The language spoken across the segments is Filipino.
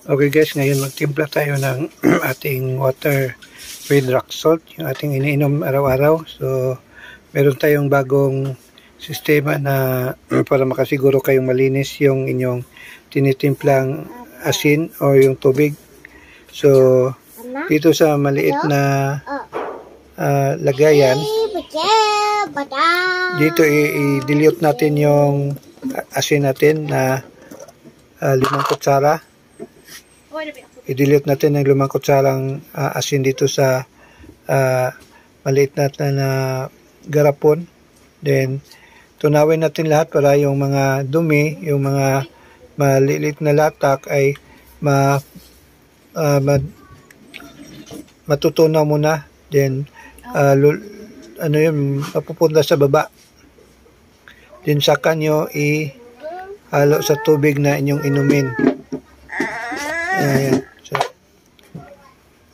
Okay guys, ngayon magtimpla tayo ng ating water with rock salt, yung ating iniinom araw-araw. So, meron tayong bagong sistema na para makasiguro kayong malinis yung inyong tinitimplang asin o yung tubig. So, dito sa maliit na lagayan, dito i-dilute natin yung asin natin na 5 kutsara. I-dilute natin ng 5 kutsarang asin dito sa maliit na garapon. Then, tunawin natin lahat para yung mga dumi, yung mga maliliit na latak ay matutunaw muna. Then, mapupunta sa baba. Then, saka nyo ihalo sa tubig na inyong inumin. Ayan.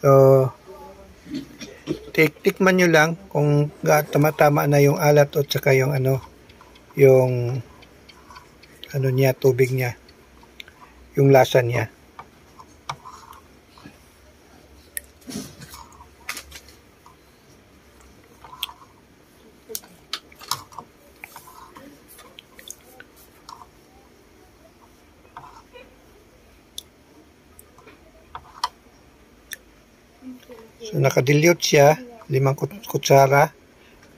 So, tikman nyo lang kung tama-tama na yung alat at saka yung niya, tubig niya, yung lasa niya. So, nakadilute siya, 5 kutsara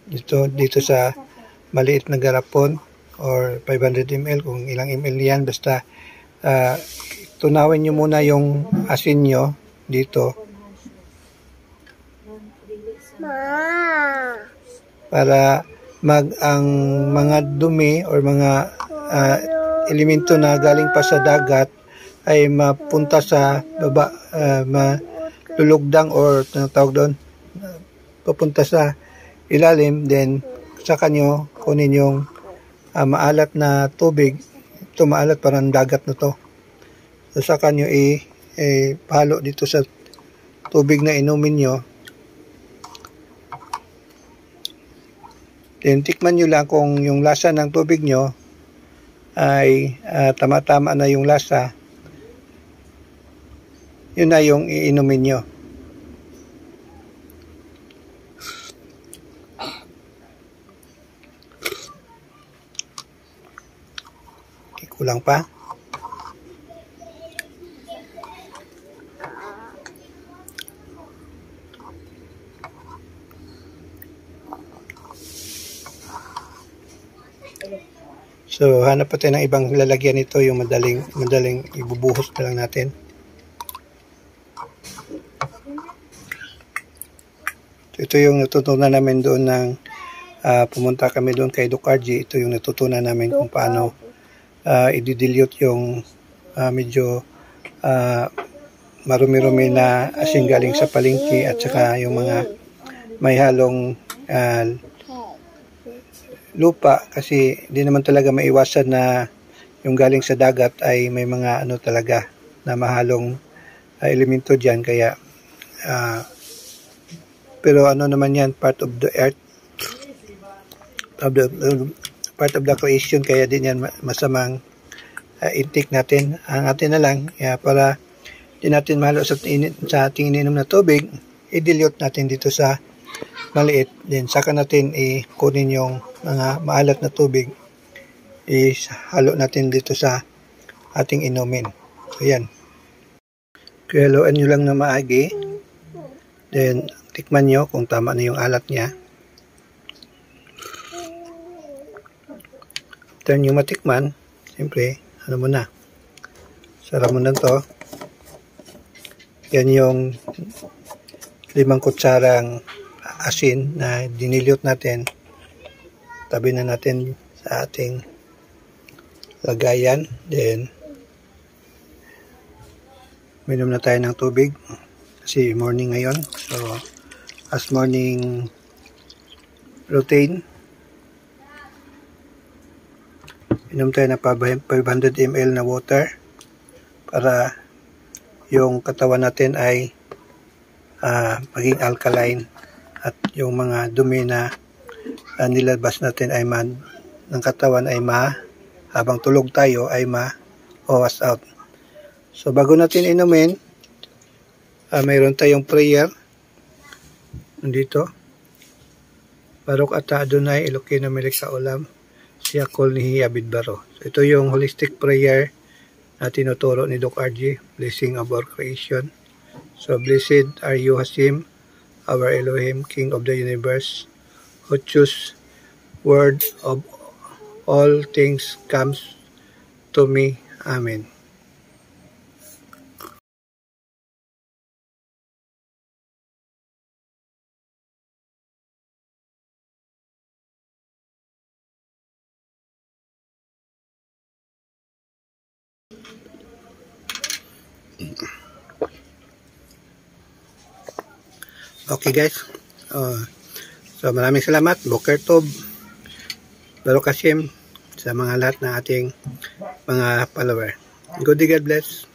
dito sa maliit na garapon or 500 ml kung ilang ml yan. Basta tunawin nyo muna yung asin nyo dito para ang mga dumi or mga elemento na galing pa sa dagat ay mapunta sa baba, lulugdang or tawag doon, papunta sa ilalim. Then saka nyo kunin yung maalat na tubig. Ito maalat, parang dagat na to. So saka nyo pahalo dito sa tubig na inumin nyo. Then tikman nyo lang kung yung lasa ng tubig nyo ay tama-tama na yung lasa. Yun na yung iinumin nyo. Okay, kulang pa. So, hanap pa tayo ng ibang lalagyan nito, yung madaling ibubuhos na lang natin. Ito yung natutunan namin doon ng pumunta kami doon kay Doc RG. Ito yung natutunan namin kung paano i-dilute yung medyo marumi-rumi na asin galing sa palengke at saka yung mga may halong lupa, kasi di naman talaga maiwasan na yung galing sa dagat ay may mga talaga na mahalong elemento dyan. Kaya pero naman yan, part of the earth, part of the creation, kaya din yan masamang intake natin. Ang atin na lang, para di natin mahalo sa ating ininom na tubig, i-dilute natin dito sa maliit. Then saka natin kunin yung mga maalat na tubig, ihalo natin dito sa ating inumin. So yan. Kaya haluan nyo lang na maigi. Then tikman nyo kung tama na yung alat niya. After nyo matikman, siyempre, sarap mo na to. Yan yung 5 kutsarang asin na dinilute natin. Tabi na natin sa ating lagayan. Then, minom na tayo ng tubig. Kasi morning ngayon. So, as morning routine, inom tayo ng 500 ml na water para yung katawan natin ay maging alkaline at yung mga dumi na nilabas natin ay ng katawan ay habang tulog tayo ay ma-wash out. So bago natin inumin, mayroon tayong prayer nandito. Barok ata Adonai Elokeinu melech haolam siya kol nihi abid baro. So ito yung holistic prayer na tinuturo ni Doc RG, blessing of our creation. So blessed are you Hashem, our Elohim, King of the universe, who choose word of all things comes to me. Amen. Okay guys, so maraming salamat, Boker Tov, Baruch Hashem, sa mga lahat ng ating mga follower. Good day, God bless.